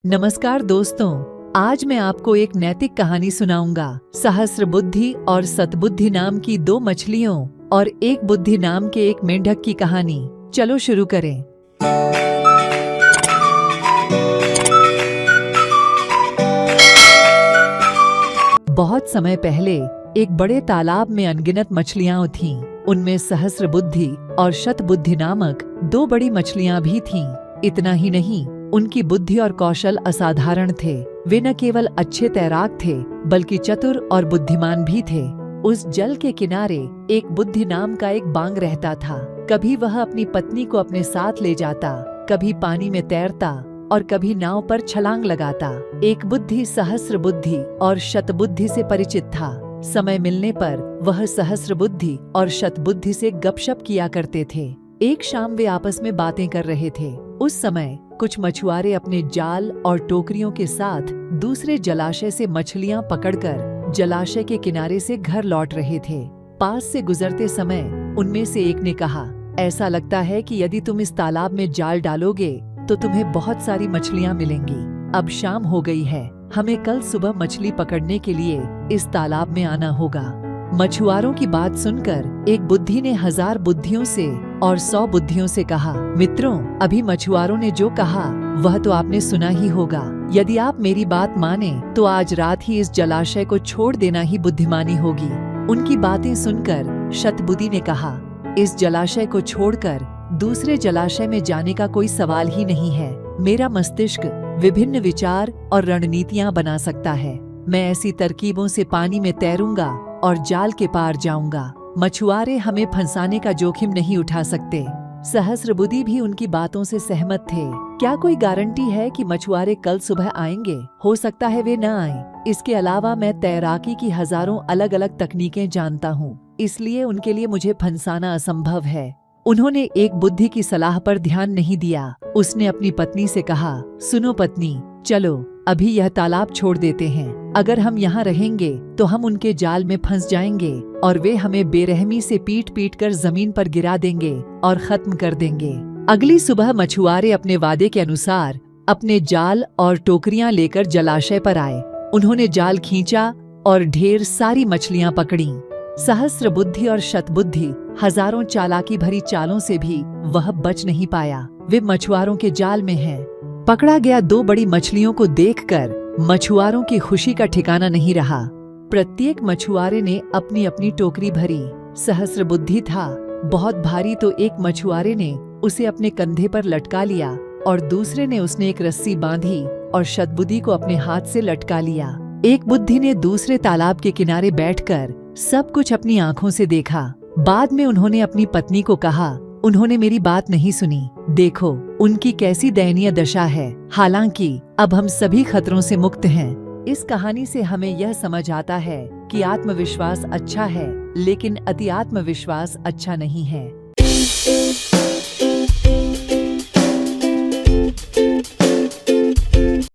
नमस्कार दोस्तों, आज मैं आपको एक नैतिक कहानी सुनाऊंगा। सहस्र बुद्धि और सतबुद्धि नाम की दो मछलियों और एक बुद्धि नाम के एक मेंढक की कहानी। चलो शुरू करें। बहुत समय पहले एक बड़े तालाब में अनगिनत मछलियां थीं। उनमें सहस्र बुद्धि और शतबुद्धि नामक दो बड़ी मछलियां भी थीं। इतना ही नहीं, उनकी बुद्धि और कौशल असाधारण थे। वे न केवल अच्छे तैराक थे, बल्कि चतुर और बुद्धिमान भी थे। उस जल के किनारे एक बुद्धि नाम का एक बांग रहता था। कभी वह अपनी पत्नी को अपने साथ ले जाता, कभी पानी में तैरता और कभी नाव पर छलांग लगाता। एक बुद्धि सहस्र बुद्धि और शतबुद्धि से परिचित था। समय मिलने पर वह सहस्र बुद्धि और शतबुद्धि से गपशप किया करते थे। एक शाम वे आपस में बातें कर रहे थे। उस समय कुछ मछुआरे अपने जाल और टोकरियों के साथ दूसरे जलाशय से मछलियां पकड़कर जलाशय के किनारे से घर लौट रहे थे। पास से गुजरते समय उनमें से एक ने कहा, ऐसा लगता है कि यदि तुम इस तालाब में जाल डालोगे तो तुम्हें बहुत सारी मछलियां मिलेंगी। अब शाम हो गई है, हमें कल सुबह मछली पकड़ने के लिए इस तालाब में आना होगा। मछुआरों की बात सुनकर एक बुद्धि ने 1000 बुद्धियों से और 100 बुद्धियों से कहा, मित्रों, अभी मछुआरों ने जो कहा वह तो आपने सुना ही होगा। यदि आप मेरी बात माने तो आज रात ही इस जलाशय को छोड़ देना ही बुद्धिमानी होगी। उनकी बातें सुनकर शतबुद्धि ने कहा, इस जलाशय को छोड़कर दूसरे जलाशय में जाने का कोई सवाल ही नहीं है। मेरा मस्तिष्क विभिन्न विचार और रणनीतियां बना सकता है। मैं ऐसी तरकीबों से पानी में तैरूंगा और जाल के पार जाऊंगा। मछुआरे हमें फंसाने का जोखिम नहीं उठा सकते। सहस्रबुद्धि भी उनकी बातों से सहमत थे। क्या कोई गारंटी है कि मछुआरे कल सुबह आएंगे? हो सकता है वे न आएं। इसके अलावा मैं तैराकी की हजारों अलग अलग तकनीकें जानता हूँ, इसलिए उनके लिए मुझे फंसाना असंभव है। उन्होंने एक बुद्धि की सलाह पर ध्यान नहीं दिया। उसने अपनी पत्नी से कहा, सुनो पत्नी, चलो अभी यह तालाब छोड़ देते हैं। अगर हम यहाँ रहेंगे तो हम उनके जाल में फंस जाएंगे और वे हमें बेरहमी से पीट पीट कर जमीन पर गिरा देंगे और खत्म कर देंगे। अगली सुबह मछुआरे अपने वादे के अनुसार अपने जाल और टोकरियां लेकर जलाशय पर आए। उन्होंने जाल खींचा और ढेर सारी मछलियां पकड़ी। सहस्र बुद्धि और शतबुद्धि हजारों चालाकी भरी चालों से भी वह बच नहीं पाया। वे मछुआरों के जाल में हैं। पकड़ा गया दो बड़ी मछलियों को देखकर मछुआरों की खुशी का ठिकाना नहीं रहा। प्रत्येक मछुआरे ने अपनी अपनी टोकरी भरी। सहस्र बुद्धि था बहुत भारी, तो एक मछुआरे ने उसे अपने कंधे पर लटका लिया और दूसरे ने उसने एक रस्सी बांधी और शतबुद्धि को अपने हाथ से लटका लिया। एक बुद्धि ने दूसरे तालाब के किनारे बैठकर सब कुछ अपनी आंखों से देखा। बाद में उन्होंने अपनी पत्नी को कहा, उन्होंने मेरी बात नहीं सुनी। देखो उनकी कैसी दयनीय दशा है। हालांकि अब हम सभी खतरों से मुक्त हैं। इस कहानी से हमें यह समझ आता है कि आत्मविश्वास अच्छा है, लेकिन अति आत्मविश्वास अच्छा नहीं है।